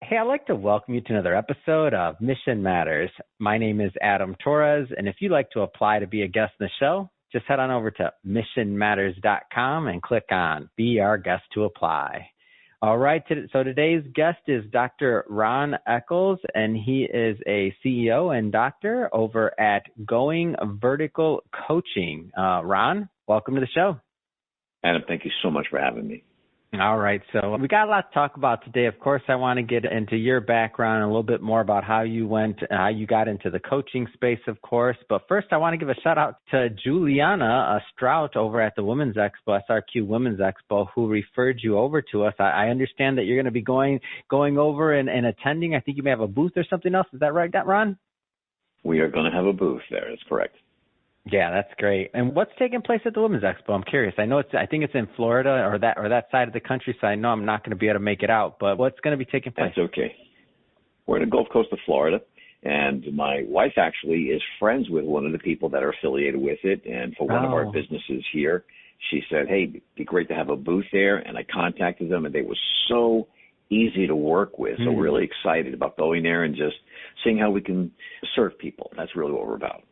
Hey, I'd like to welcome you to another episode of Mission Matters. My name is Adam Torres, and if you'd like to apply to be a guest in the show, just head on over to missionmatters.com and click on Be Our Guest to apply. All right, so today's guest is Dr. Ron Eccles, and he is a CEO and doctor over at Going Vertical Coaching. Ron, welcome to the show. Adam, thank you so much for having me. All right, so we got a lot to talk about today. Of course, I want to get into your background and a little bit more about how you got into the coaching space, of course. But first, I want to give a shout out to Juliana Strout over at the Women's Expo, SRQ Women's Expo, who referred you over to us. I understand that you're going to be going over and attending. I think you may have a booth or something else. Is that right, Ron? We are going to have a booth there. That's correct. Yeah, that's great. And what's taking place at the Women's Expo? I'm curious. I think it's in Florida or that side of the country, so I know I'm not going to be able to make it out. But what's going to be taking place? That's okay. We're in the Gulf Coast of Florida, and my wife actually is friends with one of the people that are affiliated with it. And for one of our businesses here, she said, "Hey, it'd be great to have a booth there." And I contacted them, and they were so easy to work with. So we're really excited about going there and just seeing how we can serve people. That's really what we're about.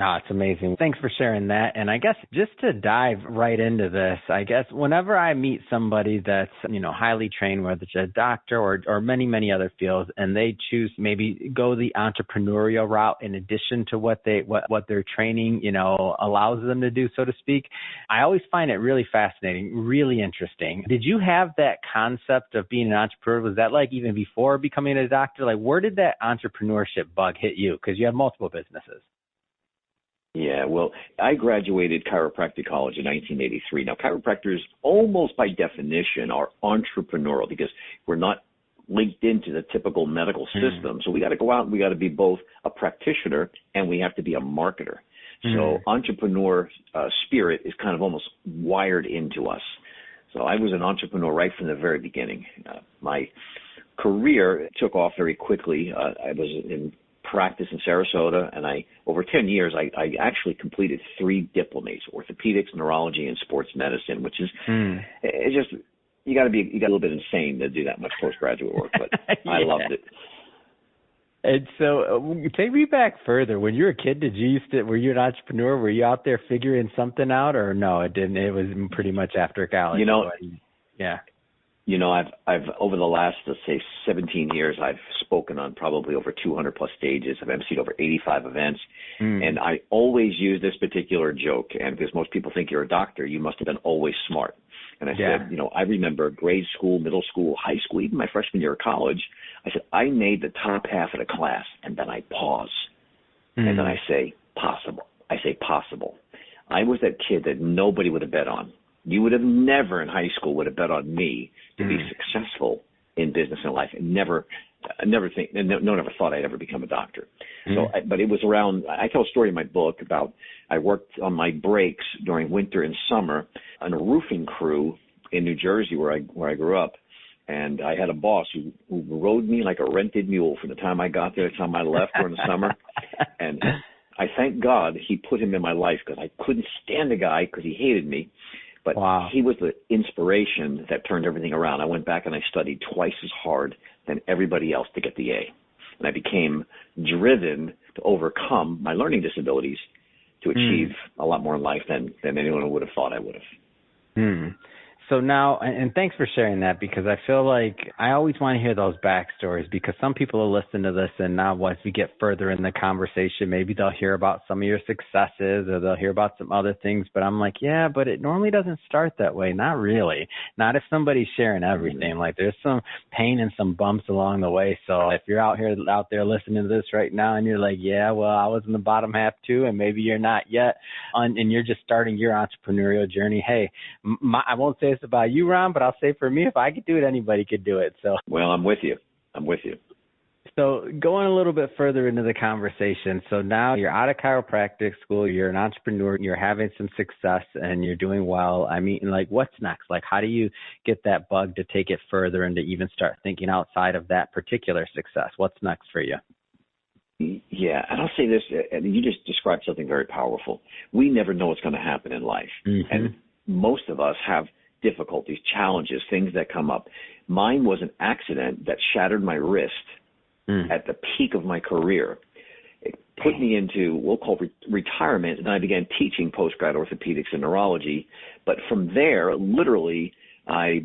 Oh, it's amazing. Thanks for sharing that. And I guess just to dive right into this, I guess whenever I meet somebody that's, highly trained, whether it's a doctor or many, many other fields, and they choose maybe go the entrepreneurial route in addition to what their training, allows them to do, so to speak, I always find it really fascinating, really interesting. Did you have that concept of being an entrepreneur? Was that like even before becoming a doctor? Like, where did that entrepreneurship bug hit you? Because you have multiple businesses. Yeah, well, I graduated chiropractic college in 1983. Now, chiropractors almost by definition are entrepreneurial because we're not linked into the typical medical system. So we got to go out and we got to be both a practitioner and we have to be a marketer. So entrepreneur spirit is kind of almost wired into us. So I was an entrepreneur right from the very beginning. My career took off very quickly. I was in practice in Sarasota, and over 10 years, I actually completed 3 diplomates: orthopedics, neurology, and sports medicine, which is it's just you got a little bit insane to do that much postgraduate work, but yeah. I loved it. And so, take me back further. When you were a kid, were you an entrepreneur? Were you out there figuring something out, or no? It didn't. It was pretty much after college. Yeah. I've over the last, let's say, 17 years, I've spoken on probably over 200 plus stages. I've emceed over 85 events. And I always use this particular joke. And because most people think you're a doctor, you must have been always smart. And I said, I remember grade school, middle school, high school, even my freshman year of college. I said, I made the top half of the class, and then I pause. And then I say, possible. I say, possible. I was that kid that nobody would have bet on. You would have never in high school would have bet on me to be successful in business and life. No one ever thought I'd ever become a doctor. So, but it was around. I tell a story in my book about I worked on my breaks during winter and summer on a roofing crew in New Jersey where I grew up, and I had a boss who rode me like a rented mule from the time I got there to the time I left during the summer, and I thank God he put him in my life because I couldn't stand the guy because he hated me. But he was the inspiration that turned everything around. I went back and I studied twice as hard than everybody else to get the A. And I became driven to overcome my learning disabilities to achieve a lot more in life than anyone would have thought I would have. So now, and thanks for sharing that, because I feel like I always want to hear those backstories, because some people will listen to this and now once we get further in the conversation, maybe they'll hear about some of your successes or they'll hear about some other things. But I'm like, yeah, but it normally doesn't start that way. Not really. Not if somebody's sharing everything. Like there's some pain and some bumps along the way. So if you're out there listening to this right now and you're like, yeah, well, I was in the bottom half too, and maybe you're not yet, and you're just starting your entrepreneurial journey, hey, I won't say it's about you, Ron, but I'll say for me, if I could do it, anybody could do it. So, well, I'm with you. So going a little bit further into the conversation, so now you're out of chiropractic school, you're an entrepreneur, you're having some success, and you're doing well. I mean, like, what's next? Like, how do you get that bug to take it further and to even start thinking outside of that particular success? What's next for you? Yeah, and I'll say this, and you just described something very powerful. We never know what's going to happen in life, and most of us have difficulties, challenges, things that come up. Mine was an accident that shattered my wrist at the peak of my career. It put me into what we'll call retirement, and I began teaching postgrad orthopedics and neurology. But from there, literally, I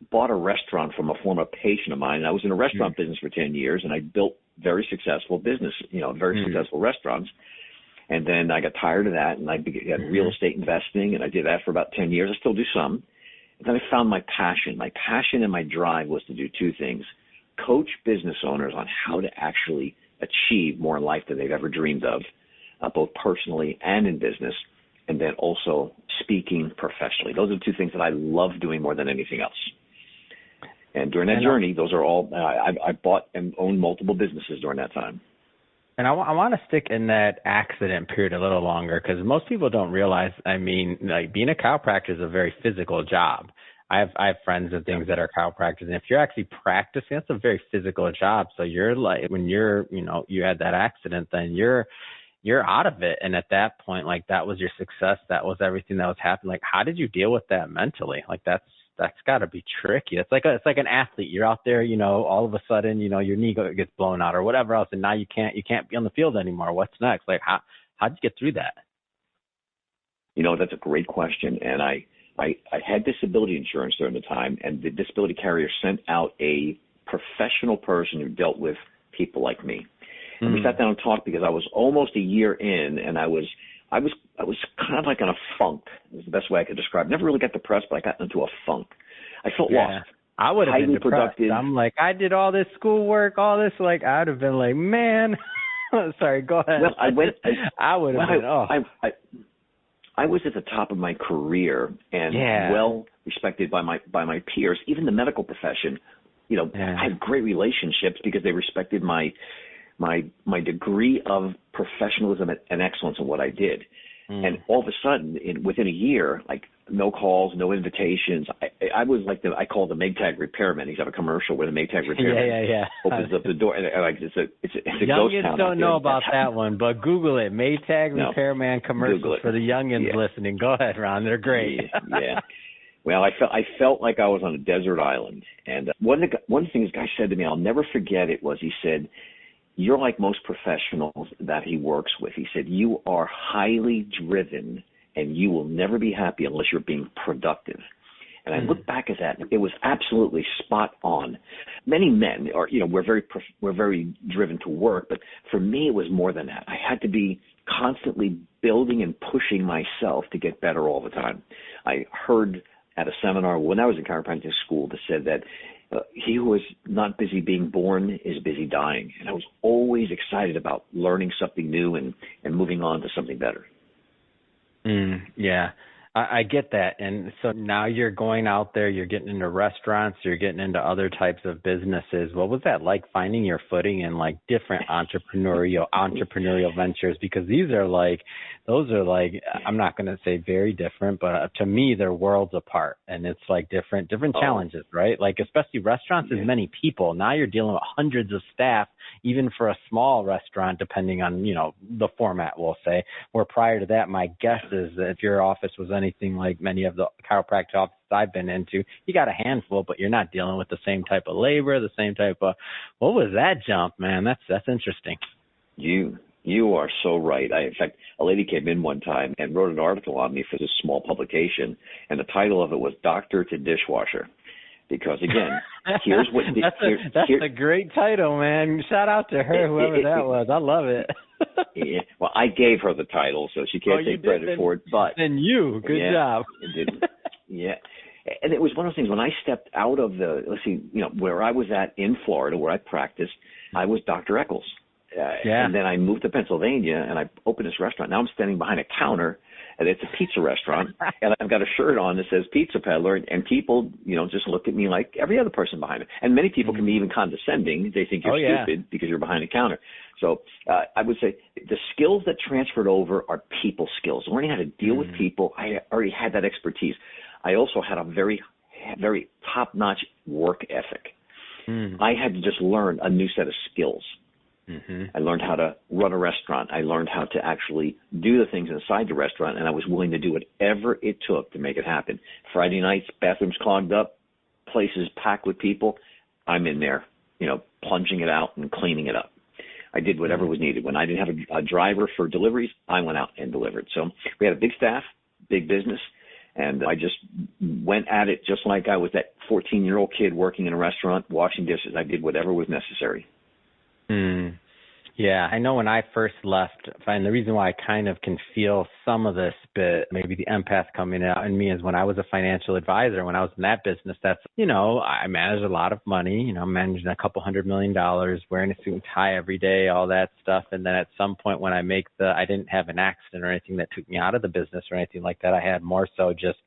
bought a restaurant from a former patient of mine. And I was in a restaurant business for 10 years, and I built very successful business, very successful restaurants. And then I got tired of that, and I began real estate investing, and I did that for about 10 years. I still do some. And then I found my passion. My passion and my drive was to do two things: coach business owners on how to actually achieve more in life than they've ever dreamed of, both personally and in business, and then also speaking professionally. Those are the two things that I love doing more than anything else. And during that journey, those are all, I bought and owned multiple businesses during that time. And I want to stick in that accident period a little longer, because most people don't realize, like being a chiropractor is a very physical job. I have friends and things that are chiropractors, and if you're actually practicing, that's a very physical job. So you're like, when you're, you had that accident, then you're out of it. And at that point, like, that was your success. That was everything that was happening. Like, how did you deal with that mentally? Like, that's got to be tricky. It's like an athlete. You're out there, all of a sudden, your knee gets blown out or whatever else, and now you can't be on the field anymore. What's next? Like, how'd you get through that? That's a great question. And I had disability insurance during the time, and the disability carrier sent out a professional person who dealt with people like me. And we sat down and talked, because I was almost a year in, and I was kind of like in a funk. Is the best way I could describe it. Never really got depressed, but I got into a funk. I felt lost. I would have been depressed. Productive. I'm like, I did all this schoolwork, all this. Like, I'd have been like, man. Sorry, go ahead. Well, I would have been. I was at the top of my career and well respected by my peers, even the medical profession. I had great relationships because they respected my degree of professionalism and excellence in what I did. And all of a sudden, within a year, like, no calls, no invitations. I was like I call the Maytag repairman. He's got a commercial where the Maytag repairman opens up the door, and it's a ghost town. Youngins don't know about that one, but Google it. Maytag repairman commercials for the youngins listening. Go ahead, Ron. They're great. Yeah. Well, I felt like I was on a desert island, and one thing this guy said to me, I'll never forget it, was he said, "You're like most professionals that he works with." He said, "You are highly driven, and you will never be happy unless you're being productive." And I look back at that, and it was absolutely spot on. Many men are, we're very driven to work, but for me, it was more than that. I had to be constantly building and pushing myself to get better all the time. I heard at a seminar when I was in chiropractic school that said that he who is not busy being born is busy dying. And I was always excited about learning something new and moving on to something better. Yeah, I get that. And so now you're going out there, you're getting into restaurants, you're getting into other types of businesses. What was that like, finding your footing in like different entrepreneurial ventures? Because those are like, I'm not going to say very different, but to me, they're worlds apart. And it's like different challenges, right? Like, especially restaurants is many people. Now you're dealing with hundreds of staff, even for a small restaurant, depending on, the format, we'll say. Where prior to that, my guess is that if your office was anything like many of the chiropractic offices I've been into, you got a handful, but you're not dealing with the same type of labor, the same type of, what was that jump, man? That's interesting. You are so right. In fact, a lady came in one time and wrote an article on me for this small publication, and the title of it was "Doctor to Dishwasher." Because again, here's what that's a great title, man. Shout out to her, whoever that was. I love it. Yeah. Well, I gave her the title, so she can't take credit for it. But then good job. Yeah. And it was one of those things when I stepped out of where I was at in Florida, where I practiced, I was Dr. Eccles. And then I moved to Pennsylvania, and I opened this restaurant. Now I'm standing behind a counter, and it's a pizza restaurant, and I've got a shirt on that says Pizza Peddler, and people, just look at me like every other person behind it. And many people can be even condescending. They think you're stupid because you're behind a counter. So I would say the skills that transferred over are people skills. Learning how to deal with people, I already had that expertise. I also had a very, very top-notch work ethic. I had to just learn a new set of skills. I learned how to run a restaurant. I learned how to actually do the things inside the restaurant, and I was willing to do whatever it took to make it happen. Friday nights, bathrooms clogged up, place is packed with people, I'm in there, plunging it out and cleaning it up. I did whatever was needed. When I didn't have a driver for deliveries, I went out and delivered. So we had a big staff, big business, and I just went at it just like I was that 14-year-old kid working in a restaurant, washing dishes. I did whatever was necessary. Yeah, I know when I first left, and the reason why I kind of can feel some of this bit, maybe the empath coming out in me, is when I was a financial advisor, when I was in that business, that's, I managed a lot of money, managing a couple $100 million, wearing a suit and tie every day, all that stuff. And then at some point when I didn't have an accident or anything that took me out of the business or anything like that. I had more so just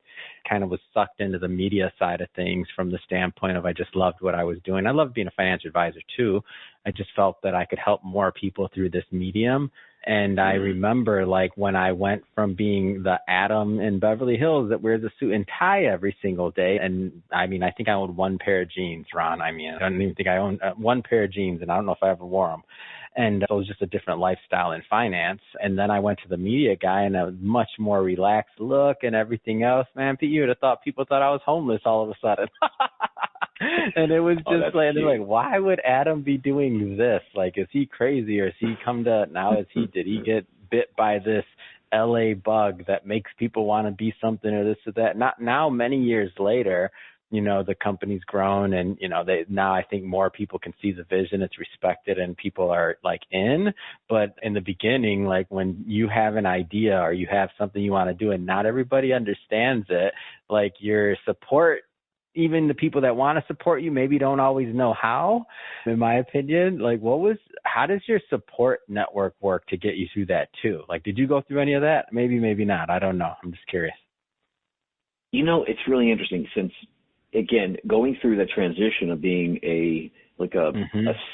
kind of was sucked into the media side of things from the standpoint of I just loved what I was doing. I loved being a financial advisor too. I just felt that I could help more people through this medium. And I remember when I went from being the Adam in Beverly Hills that wears a suit and tie every single day. And I think I owned one pair of jeans, Ron. I don't even think I owned one pair of jeans, and I don't know if I ever wore them. And it was just a different lifestyle in finance. And then I went to the media guy and a much more relaxed look and everything else. Man, Pete, you would have people thought I was homeless all of a sudden. And it was just they're like, why would Adam be doing this? Is he crazy, or is he did he get bit by this LA bug that makes people want to be something or this or that? Not now, many years later, the company's grown and, now I think more people can see the vision, it's respected, and people are in. But in the beginning, when you have an idea or you have something you want to do and not everybody understands it, your support, even the people that want to support you maybe don't always know how, in my opinion. How does your support network work to get you through that too? Did you go through any of that? Maybe not. I don't know. I'm just curious. It's really interesting since, again, going through the transition of being a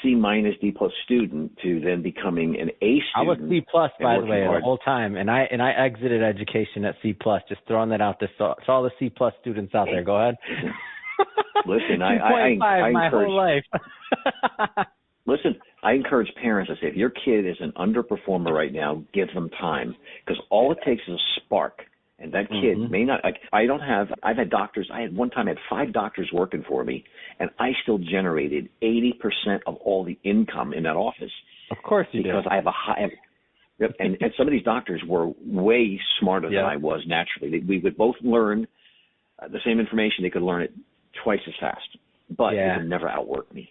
C minus D plus student to then becoming an A student. I was C plus, by the way, the whole time, and I exited education at C plus. Just throwing that out there, so all the C plus students out there, go ahead. Listen, I my encourage, whole life. Listen, I encourage parents to say, if your kid is an underperformer right now, give them time, because all it takes is a spark. And that kid may not, I've had doctors, one time I had 5 doctors working for me, and I still generated 80% of all the income in that office. Of course you do. Because I have a high, and some of these doctors were way smarter than I was naturally. We would both learn the same information. They could learn it twice as fast, but they could never outwork me.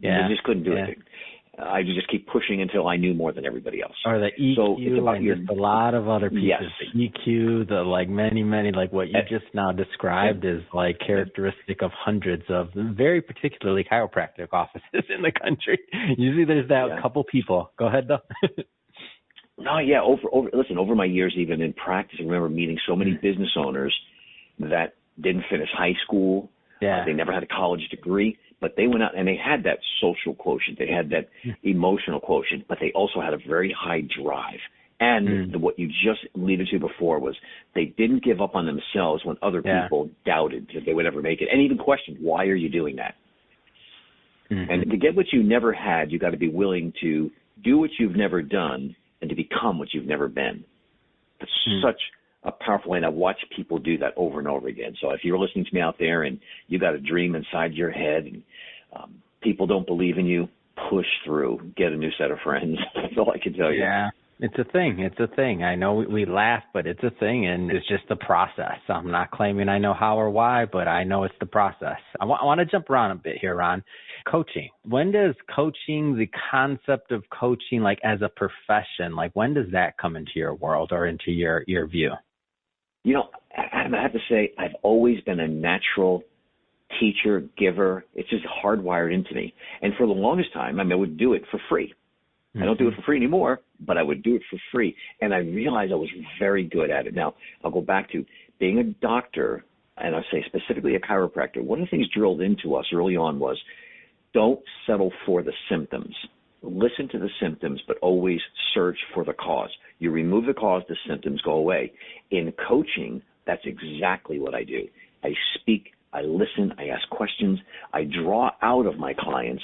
Yeah. They just couldn't do it. I would just keep pushing until I knew more than everybody else. Or the EQ, so it's about just a lot of other pieces. Yes. The EQ, many, what you just now described is characteristic of hundreds of very particularly chiropractic offices in the country. Usually there's that couple people. Go ahead, though. No, yeah. Over my years, even in practice, I remember meeting so many business owners that didn't finish high school. Yeah. They never had a college degree, but they went out and they had that social quotient. They had that emotional quotient, but they also had a very high drive. And what you just alluded to before was they didn't give up on themselves when other people doubted that they would ever make it, and even questioned, why are you doing that? And to get what you never had, you got to be willing to do what you've never done and to become what you've never been. That's such a powerful way, and I watch people do that over and over again. So if you're listening to me out there and you got a dream inside your head and people don't believe in you, push through, get a new set of friends. That's all I can tell you. Yeah, it's a thing. I know we laugh, but it's a thing, and it's just the process. I'm not claiming I know how or why, but I know it's the process. I want to jump around a bit here, Ron. Coaching. When does coaching, the concept of coaching, as a profession, when does that come into your world or into your view? Adam, I have to say, I've always been a natural teacher, giver. It's just hardwired into me. And for the longest time, I would do it for free. I don't do it for free anymore, but I would do it for free. And I realized I was very good at it. Now, I'll go back to being a doctor, and I'll say specifically a chiropractor. One of the things drilled into us early on was don't settle for the symptoms. Listen to the symptoms, but always search for the cause. You remove the cause, the symptoms go away. In coaching, that's exactly what I do. I speak, I listen, I ask questions, I draw out of my clients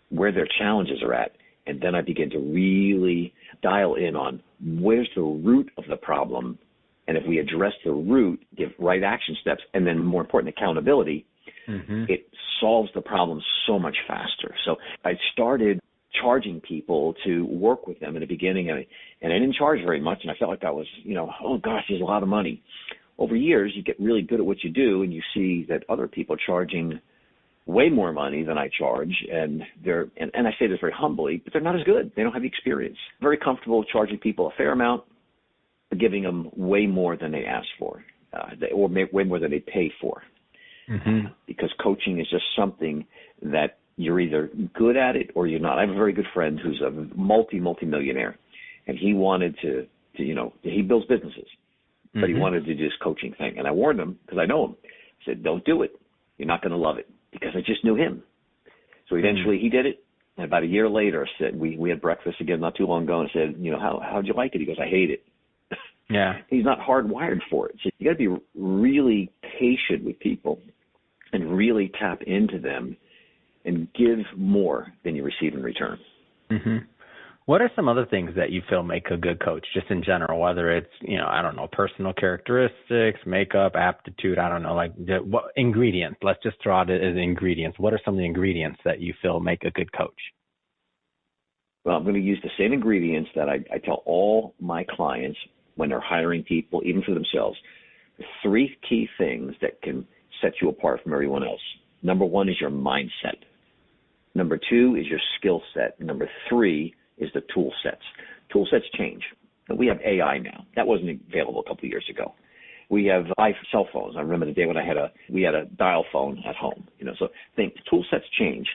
where their challenges are at, and then I begin to really dial in on where's the root of the problem. And if we address the root, give right action steps, and then more important, accountability, it solves the problem so much faster. So I started charging people to work with them in the beginning, and I didn't charge very much, and I felt like that was, oh gosh, there's a lot of money. Over years, you get really good at what you do, and you see that other people are charging way more money than I charge, and I say this very humbly, but they're not as good. They don't have the experience. Very comfortable charging people a fair amount, giving them way more than they ask for, or way more than they pay for. Because coaching is just something that you're either good at it or you're not. I have a very good friend who's a multi-millionaire, and he wanted to he builds businesses, but he wanted to do this coaching thing. And I warned him, because I know him. I said, don't do it. You're not going to love it, because I just knew him. So eventually he did it. And about a year later, I said, we had breakfast again not too long ago, and I said, how'd you like it? He goes, I hate it. Yeah. He's not hardwired for it. So you got to be really patient with people and really tap into them and give more than you receive in return. What are some other things that you feel make a good coach, just in general, whether it's, I don't know, personal characteristics, makeup, aptitude, I don't know, like what ingredients? Let's just throw out it as ingredients. What are some of the ingredients that you feel make a good coach? Well, I'm going to use the same ingredients that I tell all my clients when they're hiring people, even for themselves. 3 key things that can set you apart from everyone else. Number 1 is your mindset. Number 2 is your skill set. Number 3 is the tool sets. Tool sets change. And we have AI now. That wasn't available a couple of years ago. We have cell phones. I remember the day when we had a dial phone at home. So think tool sets change.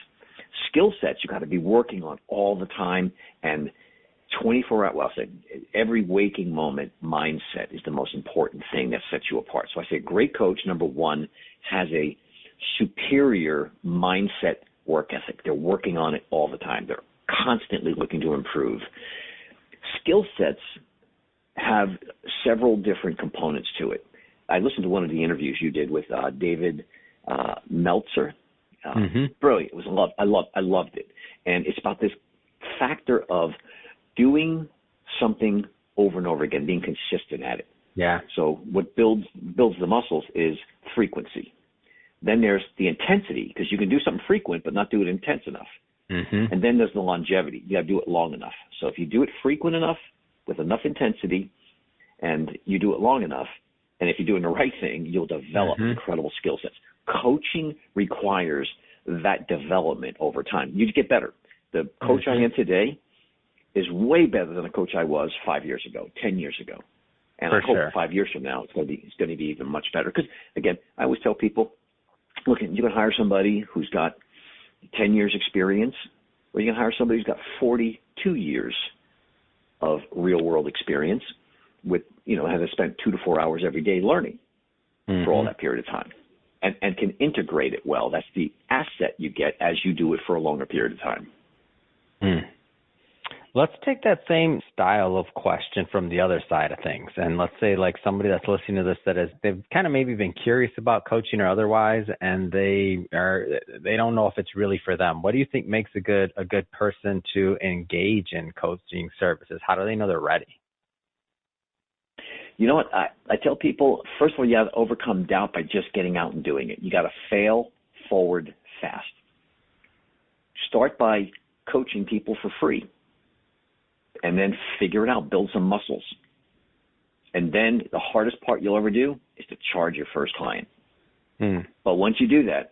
Skill sets you got to be working on all the time, and 24 hours. Well, I say every waking moment. Mindset is the most important thing that sets you apart. So I say a great coach, number 1, has a superior mindset work ethic. They're working on it all the time. They're constantly looking to improve. Skill sets have several different components to it. I listened to one of the interviews you did with David Meltzer. Brilliant. It was I loved it. And it's about this factor of doing something over and over again, being consistent at it. Yeah. So what builds the muscles is frequency. Then there's the intensity, because you can do something frequent but not do it intense enough. And then there's the longevity. You got to do it long enough. So if you do it frequent enough with enough intensity, and you do it long enough, and if you're doing the right thing, you'll develop incredible skill sets. Coaching requires that development over time. You get better. The coach I am today is way better than the coach I was 5 years ago, 10 years ago. And I hope 5 years from now it's going to be even much better. Because, again, I always tell people, look, you can hire somebody who's got 10 years experience, or you can hire somebody who's got 42 years of real-world experience with, has spent 2 to 4 hours every day learning for all that period of time, and can integrate it well. That's the asset you get as you do it for a longer period of time. Let's take that same style of question from the other side of things. And let's say like somebody that's listening to this they've kind of maybe been curious about coaching or otherwise, and they don't know if it's really for them. What do you think makes a good person to engage in coaching services? How do they know they're ready? You know what? I tell people, first of all, you have to overcome doubt by just getting out and doing it. You got to fail forward fast. Start by coaching people for free. And then figure it out, build some muscles. And then the hardest part you'll ever do is to charge your first client. But once you do that,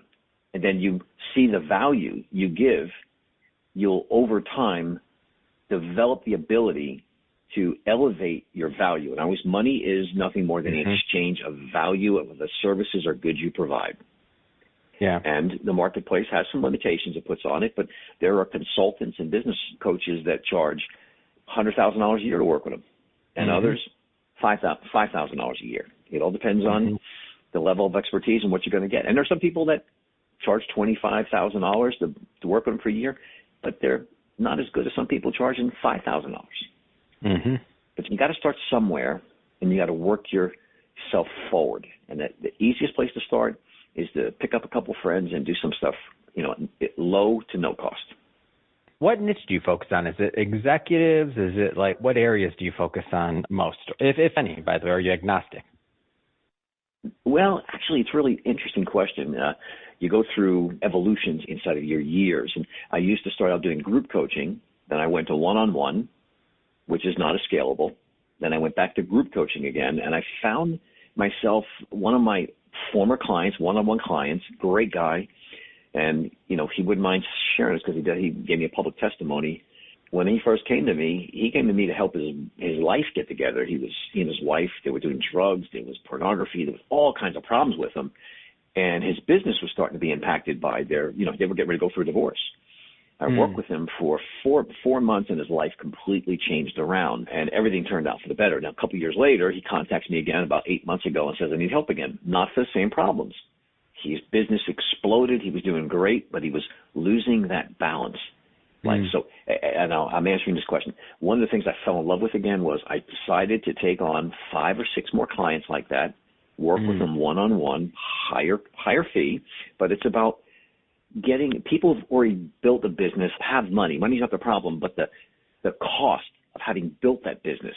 and then you see the value you give, you'll over time develop the ability to elevate your value. And always, money is nothing more than an exchange of value of the services or goods you provide. Yeah. And the marketplace has some limitations it puts on it, but there are consultants and business coaches that charge $100,000 a year to work with them, and others $5,000 a year. It all depends on the level of expertise and what you're going to get. And there are some people that charge $25,000 to work with them for a year, but they're not as good as some people charging $5,000. But you got to start somewhere, and you got to work yourself forward. And the easiest place to start is to pick up a couple friends and do some stuff, low to no cost. What niche do you focus on? Is it executives? Is it like what areas do you focus on most, if any, by the way? Are you agnostic? Well, actually, it's a really interesting question. You go through evolutions inside of your years. And I used to start out doing group coaching. Then I went to one-on-one, which is not as scalable. Then I went back to group coaching again. And I found myself, one of my former clients, one-on-one clients, great guy. And, he wouldn't mind sharing this because he gave me a public testimony. When he first came to me, he came to me to help his life get together. He and his wife, they were doing drugs, there was pornography, there was all kinds of problems with them. And his business was starting to be impacted by they were getting ready to go through a divorce. I worked with him for four months, and his life completely changed around, and everything turned out for the better. Now, a couple of years later, he contacts me again about 8 months ago and says, I need help again, not for the same problems. His business exploded. He was doing great, but he was losing that balance. So, and I'm answering this question. One of the things I fell in love with again was I decided to take on 5 or 6 more clients like that, work with them one-on-one, higher fee, but it's about getting people who've already built a business, have money. Money's not the problem, but the cost of having built that business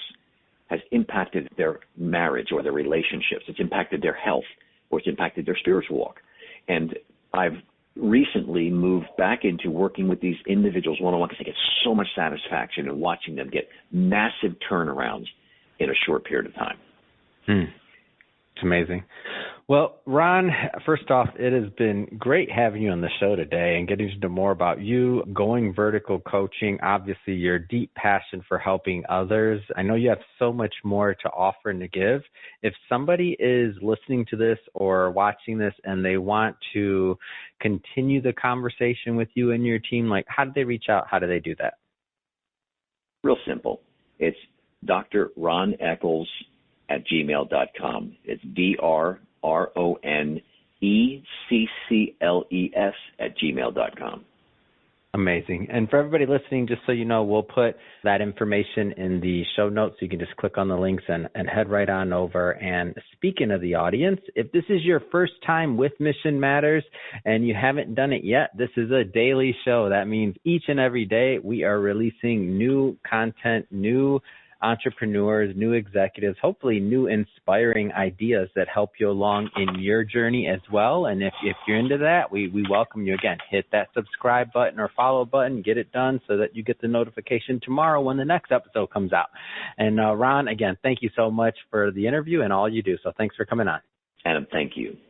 has impacted their marriage or their relationships. It's impacted their health, or it's impacted their spiritual walk. And I've recently moved back into working with these individuals one-on-one because I get so much satisfaction in watching them get massive turnarounds in a short period of time. It's amazing. Well, Ron, first off, it has been great having you on the show today and getting to know more about you, going vertical coaching, obviously your deep passion for helping others. I know you have so much more to offer and to give. If somebody is listening to this or watching this and they want to continue the conversation with you and your team, how do they reach out? How do they do that? Real simple. It's Dr. Ron Eccles at gmail.com. It's DRRONECCLES at gmail.com. Amazing. And for everybody listening, just so you know, we'll put that information in the show notes. So you can just click on the links and head right on over. And speaking of the audience, if this is your first time with Mission Matters and you haven't done it yet, this is a daily show. That means each and every day we are releasing new content, new entrepreneurs, new executives, hopefully new inspiring ideas that help you along in your journey as well. And if you're into that, we welcome you again. Hit that subscribe button or follow button, get it done so that you get the notification tomorrow when the next episode comes out. And Ron, again, thank you so much for the interview and all you do. So thanks for coming on. Adam, thank you.